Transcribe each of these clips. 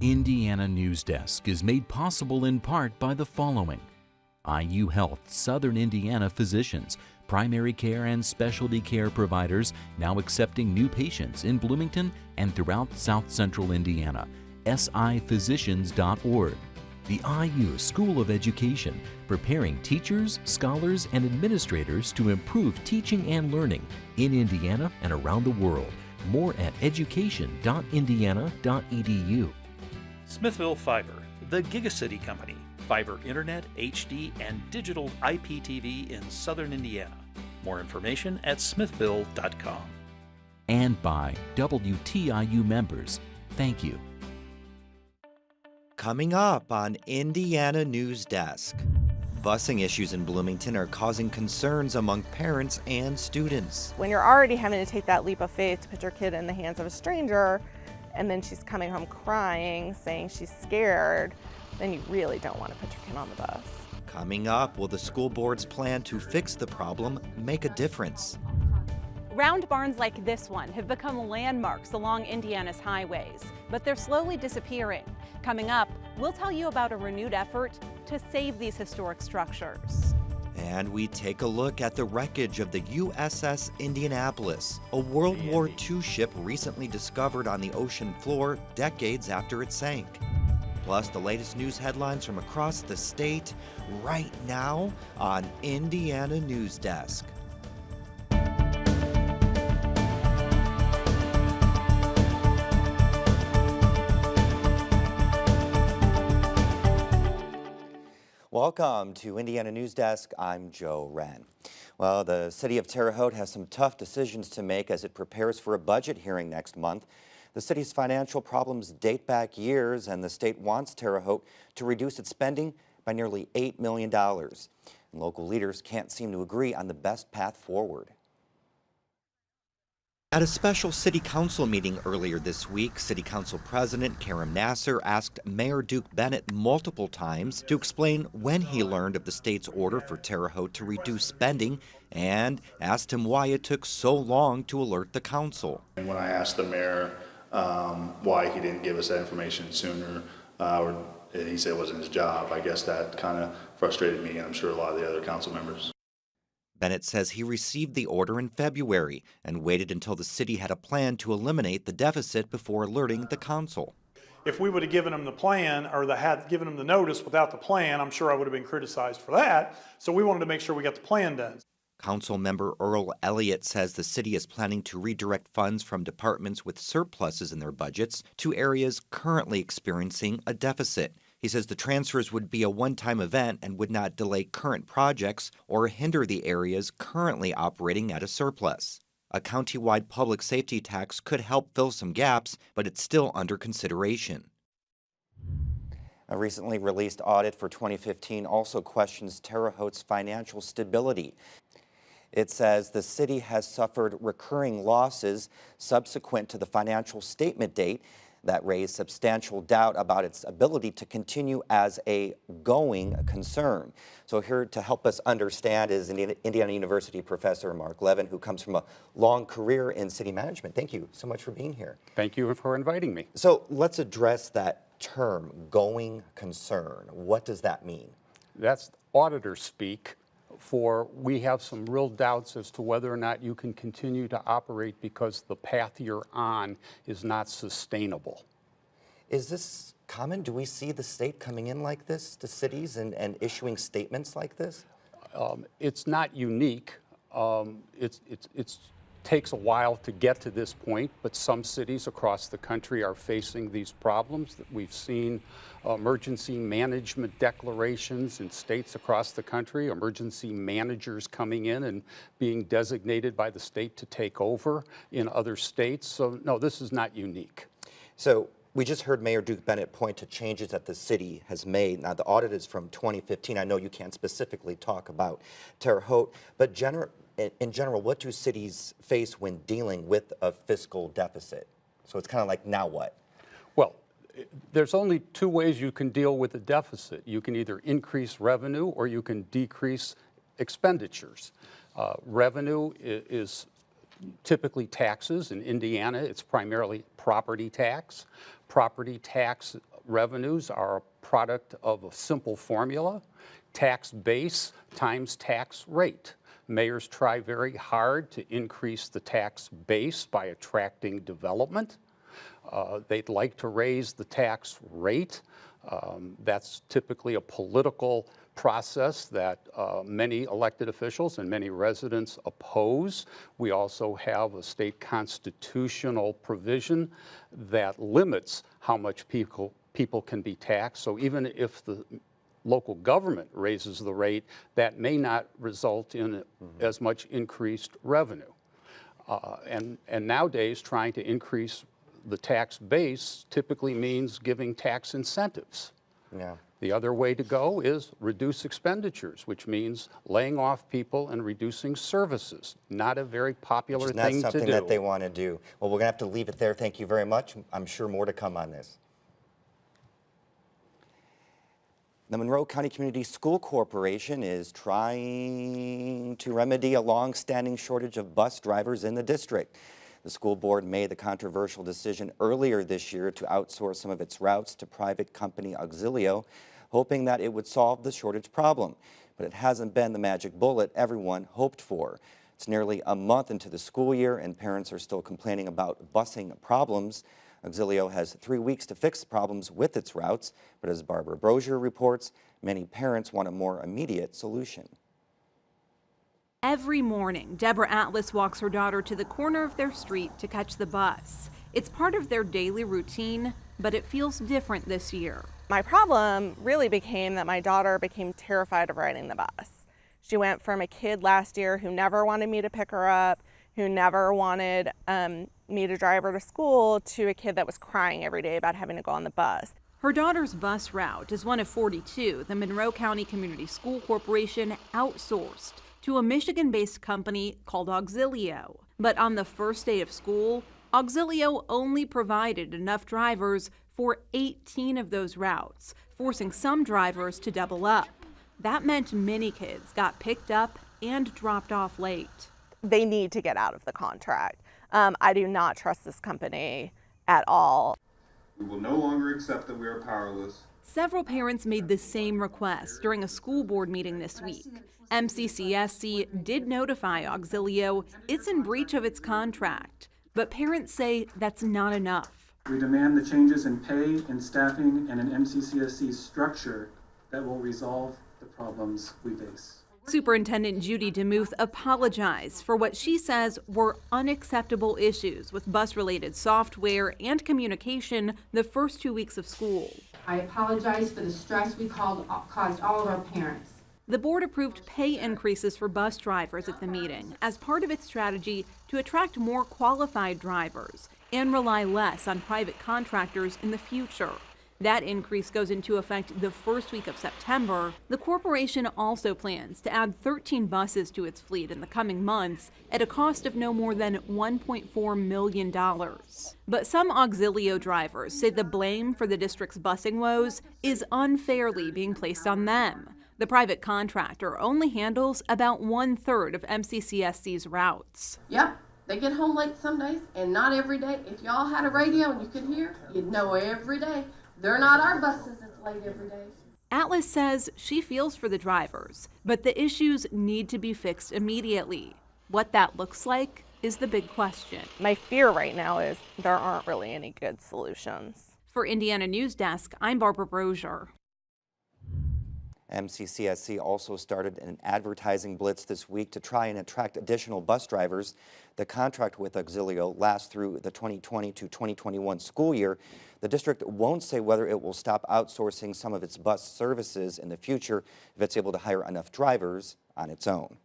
Indiana Newsdesk is made possible in part by the following: IU Health Southern Indiana physicians, primary care and specialty care providers now accepting new patients in Bloomington and throughout South Central Indiana. siphysicians.org. The IU School of Education, preparing teachers, scholars, and administrators to improve teaching and learning in Indiana and around the world. More at education.indiana.edu. Smithville Fiber, the Gigacity Company. Fiber Internet, HD, and digital IPTV in Southern Indiana. More information at smithville.com. And by WTIU members, thank you. Coming up on Indiana Newsdesk. Busing issues in Bloomington are causing concerns among parents and students. When you're already having to take that leap of faith to put your kid in the hands of a stranger, and then she's coming home crying, saying she's scared, then you really don't want to put your kid on the bus. Coming up, will the school board's plan to fix the problem make a difference? Round barns like this one have become landmarks along Indiana's highways, but they're slowly disappearing. Coming up, we'll tell you about a renewed effort to save these historic structures. And we take a look at the wreckage of the USS Indianapolis, a World War II ship recently discovered on the ocean floor decades after it sank. Plus the latest news headlines from across the state right now on Indiana Newsdesk. Welcome to Indiana Newsdesk. I'm Joe Wren. Well, the city of Terre Haute has some tough decisions to make as it prepares for a budget hearing next month. The city's financial problems date back years, and the state wants Terre Haute to reduce its spending by nearly $8 million. And local leaders can't seem to agree on the best path forward. At a special city council meeting earlier this week, City Council President Karim Nasser asked Mayor Duke Bennett multiple times to explain when he learned of the state's order for Terre Haute to reduce spending, and asked him why it took so long to alert the council. And when I asked the mayor why he didn't give us that information sooner, or he said it wasn't his job, I guess that kind of frustrated me, and I'm sure a lot of the other council members. Bennett says he received the order in February and waited until the city had a plan to eliminate the deficit before alerting the council. If we would have given him the plan, or had given him the notice without the plan, I'm sure I would have been criticized for that. So we wanted to make sure we got the plan done. Council member Earl Elliott says the city is planning to redirect funds from departments with surpluses in their budgets to areas currently experiencing a deficit. He says the transfers would be a one-time event and would not delay current projects or hinder the areas currently operating at a surplus. A county-wide public safety tax could help fill some gaps, but it's still under consideration. A recently released audit for 2015 also questions Terre Haute's financial stability. It says the city has suffered recurring losses subsequent to the financial statement date that raised substantial doubt about its ability to continue as a going concern. So here to help us understand is Indiana University professor Marc Levin, who comes from a long career in city management. Thank you so much for being here. Thank you for inviting me. So let's address that term, going concern. What does that mean? That's auditor speak for we have some real doubts as to whether or not you can continue to operate because the path you're on is not sustainable. Is this common? Do we see the state coming in like this to cities and issuing statements like this? It's not unique. It takes a while to get to this point, but some cities across the country are facing these problems. We've seen emergency management declarations in states across the country, emergency managers coming in and being designated by the state to take over in other states. So no, this is not unique. So we just heard Mayor Duke Bennett point to changes that the city has made. Now the audit is from 2015. I know you can't specifically talk about Terre Haute, but in general, what do cities face when dealing with a fiscal deficit? So it's kind of like, now what? Well, there's only two ways you can deal with a deficit. You can either increase revenue or you can decrease expenditures. Revenue is typically taxes. In Indiana, it's primarily property tax. Property tax revenues are a product of a simple formula: tax base times tax rate. Mayors try very hard to increase the tax base by attracting development. They'd like to raise the tax rate. That's typically a political process that many elected officials and many residents oppose. We also have a state constitutional provision that limits how much people can be taxed. So even if the local government raises the rate, that may not result in as much increased revenue. And nowadays, trying to increase the tax base typically means giving tax incentives. Yeah. The other way to go is reduce expenditures, which means laying off people and reducing services. Not a very popular thing to do. Not something that they want to do. Well, we're going to have to leave it there. Thank you very much. I'm sure more to come on this. The Monroe County Community School Corporation is trying to remedy a long-standing shortage of bus drivers in the district. The school board made the controversial decision earlier this year to outsource some of its routes to private company Auxilio, hoping that it would solve the shortage problem. But it hasn't been the magic bullet everyone hoped for. It's nearly a month into the school year and parents are still complaining about busing problems. Auxilio has 3 weeks to fix problems with its routes, but as Barbara Brozier reports, many parents want a more immediate solution. Every morning, Deborah Atlas walks her daughter to the corner of their street to catch the bus. It's part of their daily routine, but it feels different this year. My problem really became that my daughter became terrified of riding the bus. She went from a kid last year who never wanted me to pick her up, who never wanted me to drive her to school, to a kid that was crying every day about having to go on the bus. Her daughter's bus route is one of 42 the Monroe County Community School Corporation outsourced to a Michigan-based company called Auxilio. But on the first day of school, Auxilio only provided enough drivers for 18 of those routes, forcing some drivers to double up. That meant many kids got picked up and dropped off late. They need to get out of the contract. I do not trust this company at all. We will no longer accept that we are powerless. Several parents made the same request during a school board meeting this week. MCCSC did notify Auxilio it's in breach of its contract, but parents say that's not enough. We demand the changes in pay, in staffing, and in MCCSC structure that will resolve the problems we face. Superintendent Judy DeMuth apologized for what she says were unacceptable issues with bus-related software and communication the first 2 weeks of school. I apologize for the stress we caused all of our parents. The board approved pay increases for bus drivers at the meeting as part of its strategy to attract more qualified drivers and rely less on private contractors in the future. That increase goes into effect the first week of September. The corporation also plans to add 13 buses to its fleet in the coming months at a cost of no more than $1.4 million. But some Auxilio drivers say the blame for the district's busing woes is unfairly being placed on them. The private contractor only handles about 1/3 of MCCSC's routes. Yep, they get home late some days, and not every day. If y'all had a radio and you could hear, you'd know every day. They're not our buses that's late every day. Atlas says she feels for the drivers, but the issues need to be fixed immediately. What that looks like is the big question. My fear right now is there aren't really any good solutions. For Indiana Newsdesk, I'm Barbara Brozier. MCCSC also started an advertising blitz this week to try and attract additional bus drivers. The contract with Auxilio lasts through the 2020 to 2021 school year. The district won't say whether it will stop outsourcing some of its bus services in the future if it's able to hire enough drivers on its own.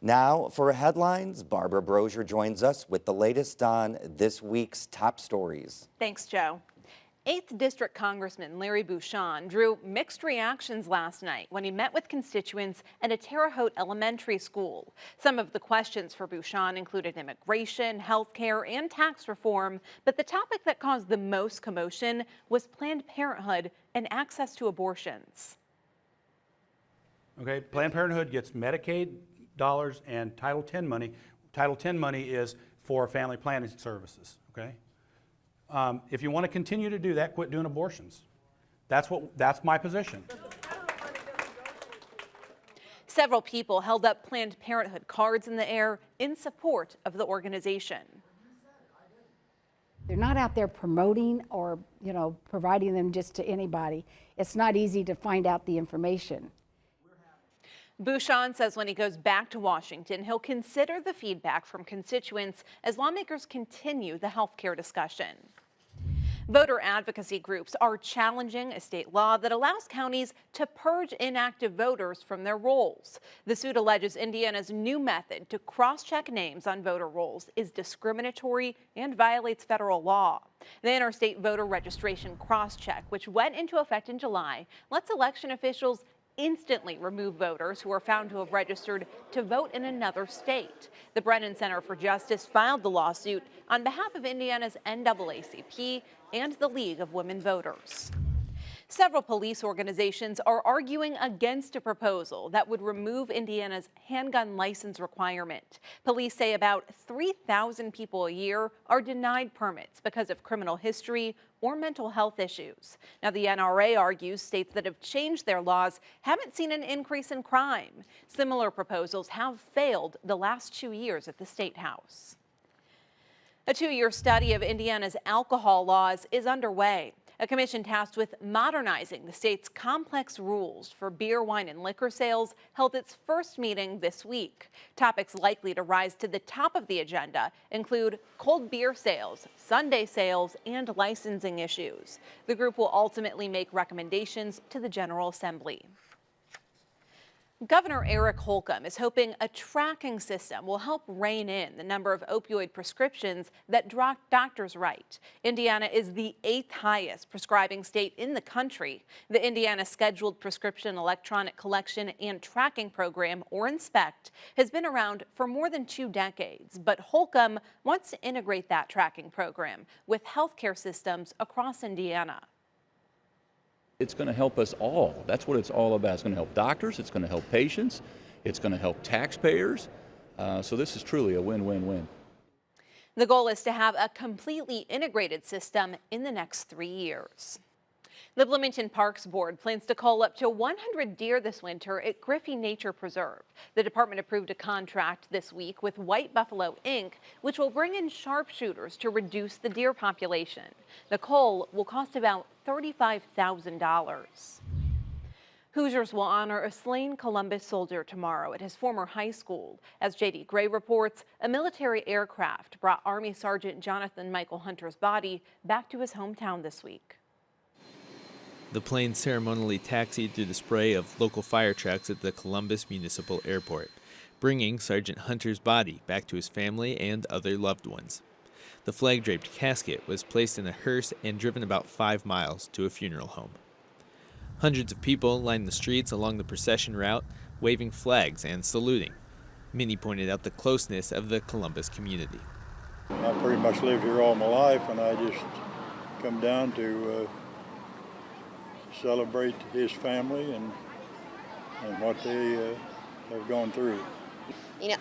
Now for headlines, Barbara Brozier joins us with the latest on this week's top stories. Thanks, Joe. 8th District Congressman Larry Bucshon drew mixed reactions last night when he met with constituents at a Terre Haute elementary school. Some of the questions for Bucshon included immigration, health care, and tax reform, but the topic that caused the most commotion was Planned Parenthood and access to abortions. Okay, Planned Parenthood gets Medicaid dollars and Title X money. Title X money is for family planning services, okay? If you want to continue to do that, quit doing abortions. That's my position. Several people held up Planned Parenthood cards in the air in support of the organization. They're not out there promoting or, providing them just to anybody. It's not easy to find out the information. Bouchon says when he goes back to Washington, he'll consider the feedback from constituents as lawmakers continue the health care discussion. Voter advocacy groups are challenging a state law that allows counties to purge inactive voters from their rolls. The suit alleges Indiana's new method to cross-check names on voter rolls is discriminatory and violates federal law. The interstate voter registration cross-check, which went into effect in July, lets election officials instantly remove voters who are found to have registered to vote in another state. The Brennan Center for Justice filed the lawsuit on behalf of Indiana's NAACP and the League of Women Voters. Several police organizations are arguing against a proposal that would remove Indiana's handgun license requirement. Police say about 3,000 people a year are denied permits because of criminal history or mental health issues. Now, the NRA argues states that have changed their laws haven't seen an increase in crime. Similar proposals have failed the last 2 years at the State House. A 2-year study of Indiana's alcohol laws is underway. A commission tasked with modernizing the state's complex rules for beer, wine, and liquor sales held its first meeting this week. Topics likely to rise to the top of the agenda include cold beer sales, Sunday sales, and licensing issues. The group will ultimately make recommendations to the General Assembly. Governor Eric Holcomb is hoping a tracking system will help rein in the number of opioid prescriptions that doctors write. Indiana is the 8th highest prescribing state in the country. The Indiana Scheduled Prescription Electronic Collection and Tracking Program, or INSPECT, has been around for more than 2 decades, but Holcomb wants to integrate that tracking program with healthcare systems across Indiana. It's going to help us all. That's what it's all about. It's going to help doctors. It's going to help patients. It's going to help taxpayers. So this is truly a win-win-win. The goal is to have a completely integrated system in the next 3 years. The Bloomington Parks Board plans to cull up to 100 deer this winter at Griffey Nature Preserve. The department approved a contract this week with White Buffalo Inc., which will bring in sharpshooters to reduce the deer population. The cull will cost about $35,000. Hoosiers will honor a slain Columbus soldier tomorrow at his former high school. As J.D. Gray reports, a military aircraft brought Army Sergeant Jonathan Michael Hunter's body back to his hometown this week. The plane ceremonially taxied through the spray of local fire trucks at the Columbus Municipal Airport, bringing Sergeant Hunter's body back to his family and other loved ones. The flag-draped casket was placed in a hearse and driven about 5 miles to a funeral home. Hundreds of people lined the streets along the procession route, waving flags and saluting. Many pointed out the closeness of the Columbus community. I pretty much lived here all my life, and I just come down to celebrate his family and what they have gone through.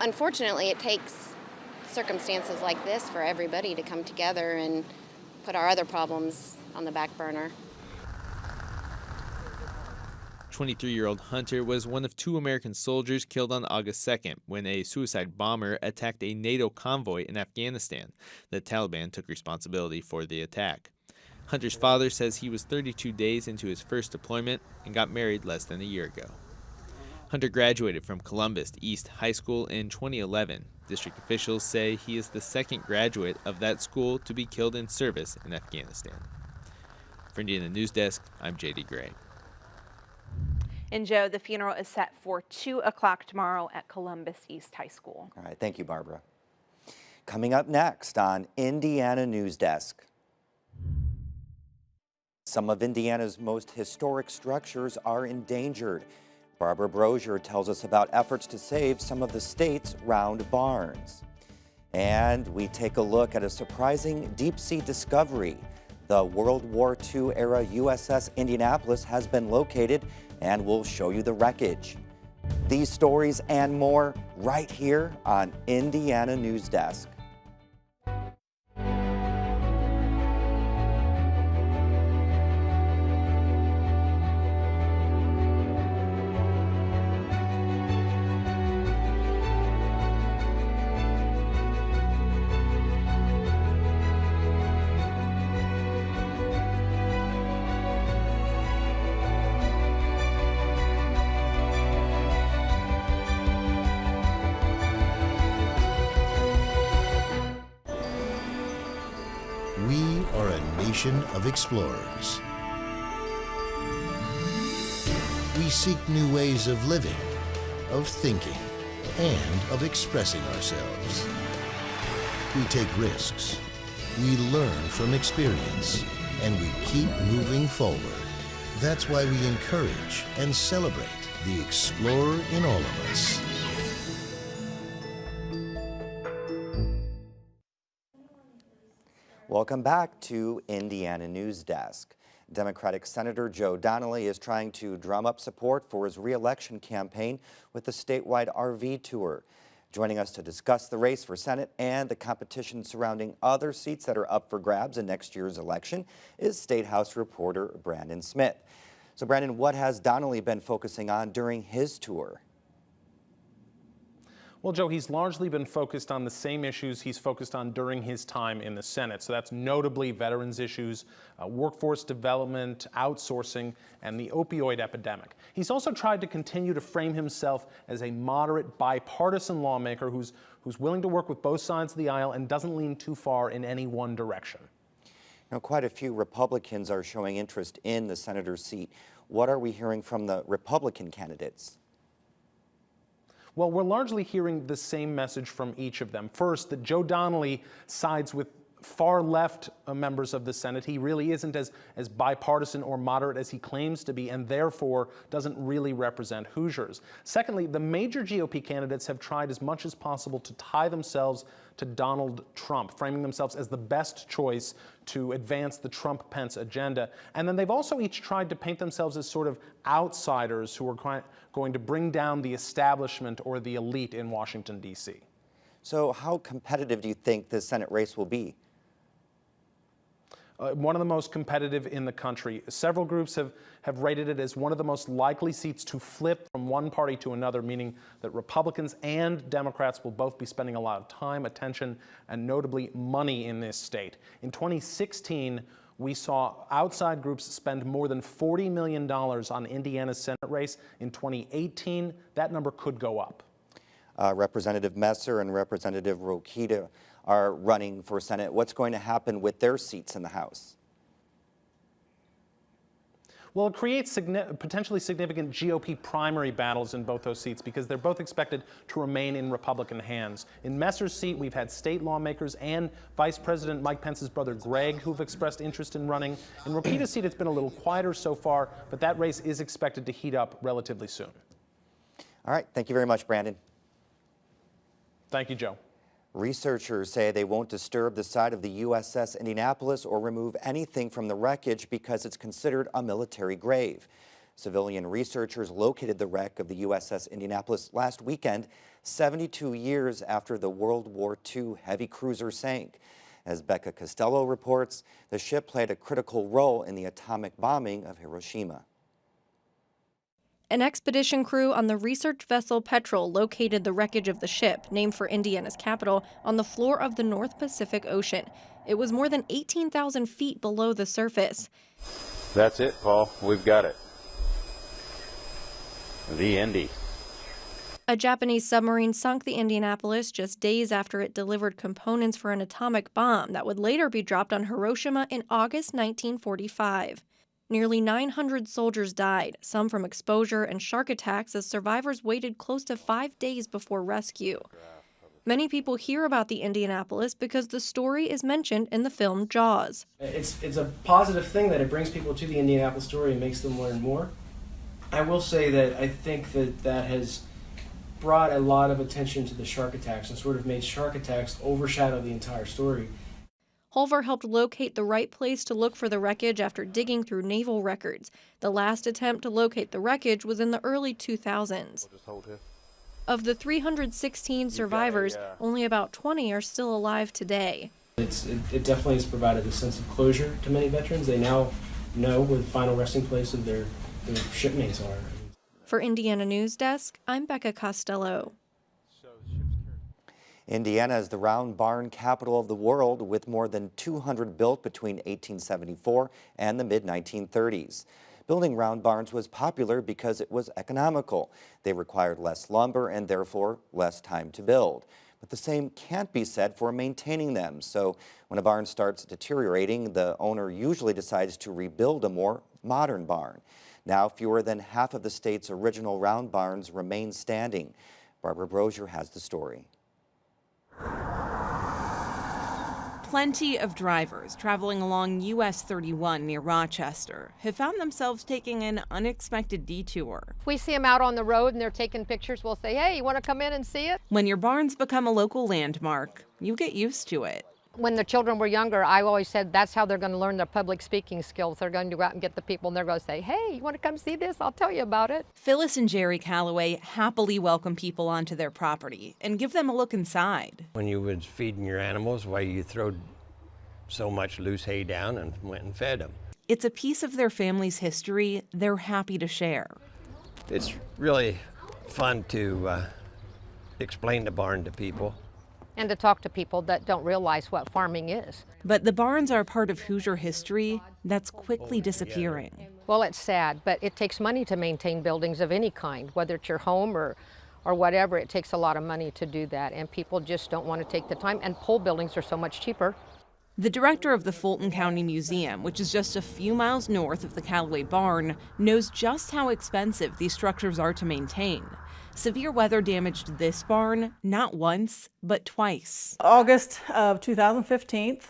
Unfortunately, it takes circumstances like this for everybody to come together and put our other problems on the back burner. 23-year-old Hunter was one of 2 American soldiers killed on August 2nd when a suicide bomber attacked a NATO convoy in Afghanistan. The Taliban took responsibility for the attack. Hunter's father says he was 32 days into his first deployment and got married less than a year ago. Hunter graduated from Columbus East High School in 2011. District officials say he is the second graduate of that school to be killed in service in Afghanistan. For Indiana Newsdesk, I'm J.D. Gray. And Joe, the funeral is set for 2 o'clock tomorrow at Columbus East High School. All right, thank you, Barbara. Coming up next on Indiana Newsdesk. Some of Indiana's most historic structures are endangered. Barbara Brosier tells us about efforts to save some of the state's round barns. And we take a look at a surprising deep-sea discovery. The World War II era USS Indianapolis has been located, and we'll show you the wreckage. These stories and more right here on Indiana Newsdesk. generation of explorers. We seek new ways of living, of thinking, and of expressing ourselves. We take risks, we learn from experience, and we keep moving forward. That's why we encourage and celebrate the explorer in all of us. Welcome back to Indiana Newsdesk. Democratic Senator Joe Donnelly is trying to drum up support for his re-election campaign with the statewide RV tour. Joining us to discuss the race for Senate and the competition surrounding other seats that are up for grabs in next year's election is State House reporter Brandon Smith. So Brandon, what has Donnelly been focusing on during his tour? Well, Joe, he's largely been focused on the same issues he's focused on during his time in the Senate. So that's notably veterans issues, workforce development, outsourcing, and the opioid epidemic. He's also tried to continue to frame himself as a moderate, bipartisan lawmaker who's willing to work with both sides of the aisle and doesn't lean too far in any one direction. Now, quite a few Republicans are showing interest in the senator's seat. What are we hearing from the Republican candidates? Well, we're largely hearing the same message from each of them. First, that Joe Donnelly sides with far left members of the Senate. He really isn't as bipartisan or moderate as he claims to be, and therefore doesn't really represent Hoosiers. Secondly, the major GOP candidates have tried as much as possible to tie themselves to Donald Trump, framing themselves as the best choice to advance the Trump-Pence agenda. And then they've also each tried to paint themselves as sort of outsiders who are going to bring down the establishment or the elite in Washington, D.C. So how competitive do you think the Senate race will be? One of the most competitive in the country. Several groups have rated it as one of the most likely seats to flip from one party to another, meaning that Republicans and Democrats will both be spending a lot of time, attention, and notably money in this state. In 2016, we saw outside groups spend more than $40 million on Indiana's Senate race. In 2018, that number could go up. Representative Messer and Representative Rokita are running for Senate. What's going to happen with their seats in the House? Well, it creates potentially significant GOP primary battles in both those seats because they're both expected to remain in Republican hands. In Messer's seat, we've had state lawmakers and Vice President Mike Pence's brother Greg who've expressed interest in running. In Rokita's seat, it's been a little quieter so far, but that race is expected to heat up relatively soon. All right. Thank you very much, Brandon. Thank you, Joe. Researchers say they won't disturb the site of the USS Indianapolis or remove anything from the wreckage because it's considered a military grave. Civilian researchers located the wreck of the USS Indianapolis last weekend, 72 years after the World War II heavy cruiser sank. As Becca Costello reports, the ship played a critical role in the atomic bombing of Hiroshima. An expedition crew on the research vessel Petrel located the wreckage of the ship, named for Indiana's capital, on the floor of the North Pacific Ocean. It was more than 18,000 feet below the surface. That's it, Paul. We've got it. The Indy. A Japanese submarine sunk the Indianapolis just days after it delivered components for an atomic bomb that would later be dropped on Hiroshima in August 1945. Nearly 900 soldiers died, some from exposure and shark attacks, as survivors waited close to 5 days before rescue. Many people hear about the Indianapolis because the story is mentioned in the film Jaws. It's a positive thing that it brings people to the Indianapolis story and makes them learn more. I will say that I think that has brought a lot of attention to the shark attacks and sort of made shark attacks overshadow the entire story. Hulver helped locate the right place to look for the wreckage after digging through naval records. The last attempt to locate the wreckage was in the early 2000s. Of the 316 survivors, only about 20 are still alive today. It definitely has provided a sense of closure to many veterans. They now know where the final resting place of their shipmates are. For Indiana Newsdesk, I'm Becca Costello. Indiana is the round barn capital of the world, with more than 200 built between 1874 and the mid-1930s. Building round barns was popular because it was economical. They required less lumber and therefore less time to build. But the same can't be said for maintaining them. So when a barn starts deteriorating, the owner usually decides to rebuild a more modern barn. Now, fewer than half of the state's original round barns remain standing. Barbara Brosier has the story. Plenty of drivers traveling along U.S. 31 near Rochester have found themselves taking an unexpected detour. If we see them out on the road and they're taking pictures, we'll say, hey, you want to come in and see it? When your barns become a local landmark, you get used to it. When the children were younger, I always said that's how they're going to learn their public speaking skills. They're going to go out and get the people and they're going to say, hey, you want to come see this? I'll tell you about it. Phyllis and Jerry Calloway happily welcome people onto their property and give them a look inside. When you was feeding your animals, why you throwed so much loose hay down and went and fed them. It's a piece of their family's history they're happy to share. It's really fun to explain the barn to people. And to talk to people that don't realize what farming is. But the barns are part of Hoosier history that's quickly disappearing. Well, it's sad, but it takes money to maintain buildings of any kind, whether it's your home or whatever. It takes a lot of money to do that, and people just don't want to take the time, and pole buildings are so much cheaper. The director of the Fulton County Museum, which is just a few miles north of the Calloway barn, knows just how expensive these structures are to maintain. Severe weather damaged this barn not once, but twice. August of 2015,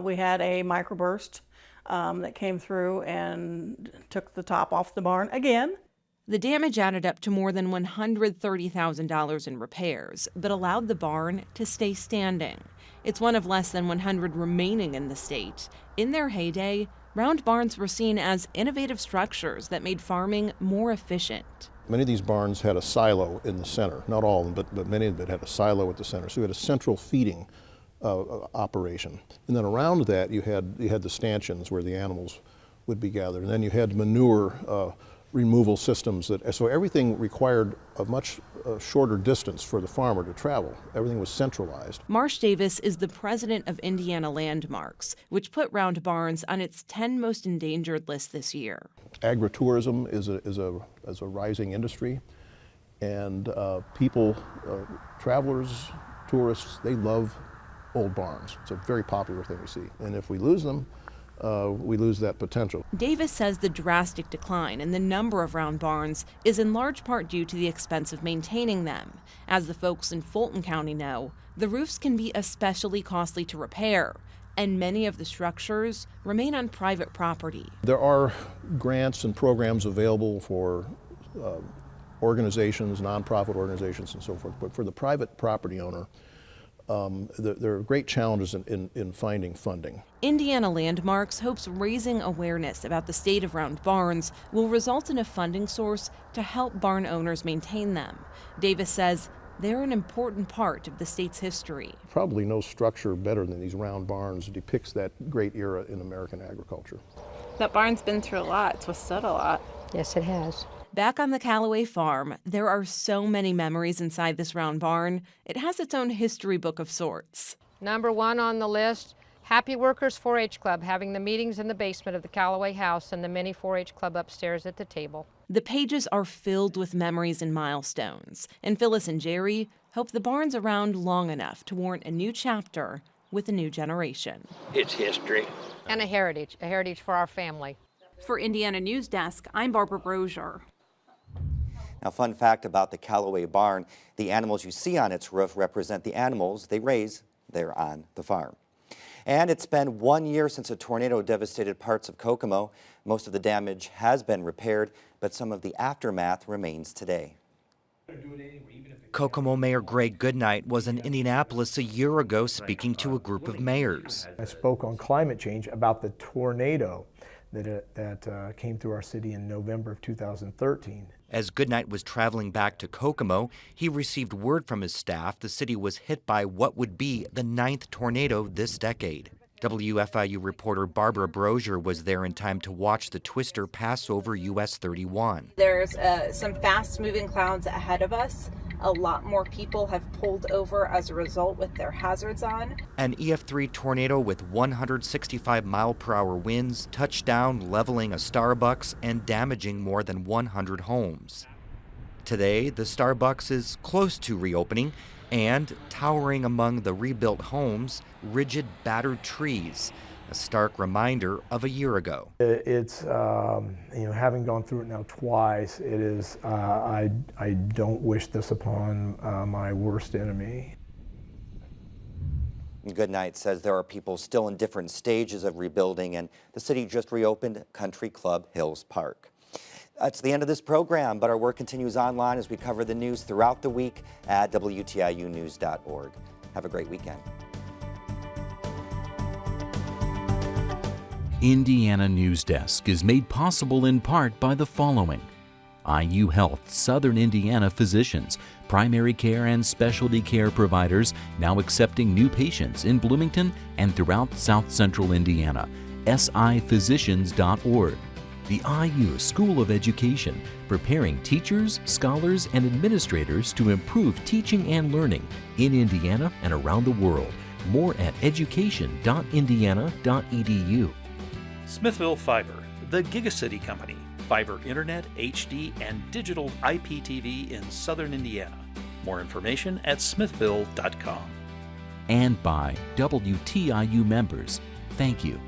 we had a microburst that came through and took the top off the barn again. The damage added up to more than $130,000 in repairs, but allowed the barn to stay standing. It's one of less than 100 remaining in the state. In their heyday, round barns were seen as innovative structures that made farming more efficient. Many of these barns had a silo in the center. Not all of them, but many of them had a silo at the center. So you had a central feeding operation. And then around that, you had the stanchions where the animals would be gathered. And then you had manure removal systems. So everything required a much shorter distance for the farmer to travel. Everything was centralized. Marsh Davis is the president of Indiana Landmarks, which put round barns on its 10 most endangered list this year. Agritourism is a rising industry, and people, travelers, tourists, they love old barns. It's a very popular thing to see. And if we lose them, we lose that potential. Davis says the drastic decline in the number of round barns is in large part due to the expense of maintaining them. As the folks in Fulton County know, the roofs can be especially costly to repair, and many of the structures remain on private property. There are grants and programs available for organizations, nonprofit organizations and so forth, but for the private property owner, there are great challenges in finding funding. Indiana Landmarks hopes raising awareness about the state of round barns will result in a funding source to help barn owners maintain them. Davis says they're an important part of the state's history. Probably no structure better than these round barns depicts that great era in American agriculture. That barn's been through a lot. It's withstood a lot. Yes, it has. Back on the Calloway farm, there are so many memories inside this round barn. It has its own history book of sorts. Number one on the list, Happy Workers 4-H Club, having the meetings in the basement of the Calloway house and the mini 4-H Club upstairs at the table. The pages are filled with memories and milestones, and Phyllis and Jerry hope the barn's around long enough to warrant a new chapter with a new generation. It's history. And a heritage for our family. For Indiana Newsdesk, I'm Barbara Brosier. Now, fun fact about the Calloway barn, the animals you see on its roof represent the animals they raise there on the farm. And it's been 1 year since a tornado devastated parts of Kokomo. Most of the damage has been repaired, but some of the aftermath remains today. Kokomo Mayor Greg Goodnight was in Indianapolis a year ago speaking to a group of mayors. I spoke on climate change about the tornado that came through our city in November of 2013. As Goodnight was traveling back to Kokomo, he received word from his staff the city was hit by what would be the 9th tornado this decade. WFIU reporter Barbara Brosier was there in time to watch the twister pass over US 31. There's some fast-moving clouds ahead of us. A lot more people have pulled over as a result with their hazards on. An EF3 tornado with 165-mile-per-hour winds touched down, leveling a Starbucks and damaging more than 100 homes. Today, the Starbucks is close to reopening, and towering among the rebuilt homes, rigid, battered trees, a stark reminder of a year ago. It's, having gone through it now twice, it is, I don't wish this upon my worst enemy. Goodnight says there are people still in different stages of rebuilding, and the city just reopened Country Club Hills Park. That's the end of this program, but our work continues online as we cover the news throughout the week at WTIU-News.org. Have a great weekend. Indiana Newsdesk is made possible in part by the following: IU Health Southern Indiana physicians, primary care and specialty care providers now accepting new patients in Bloomington and throughout South Central Indiana. siphysicians.org. The IU School of Education, preparing teachers, scholars, and administrators to improve teaching and learning in Indiana and around the world. More at education.indiana.edu. Smithville Fiber, the Gigacity Company. Fiber Internet, HD, and digital IPTV in Southern Indiana. More information at smithville.com. And by WTIU members, thank you.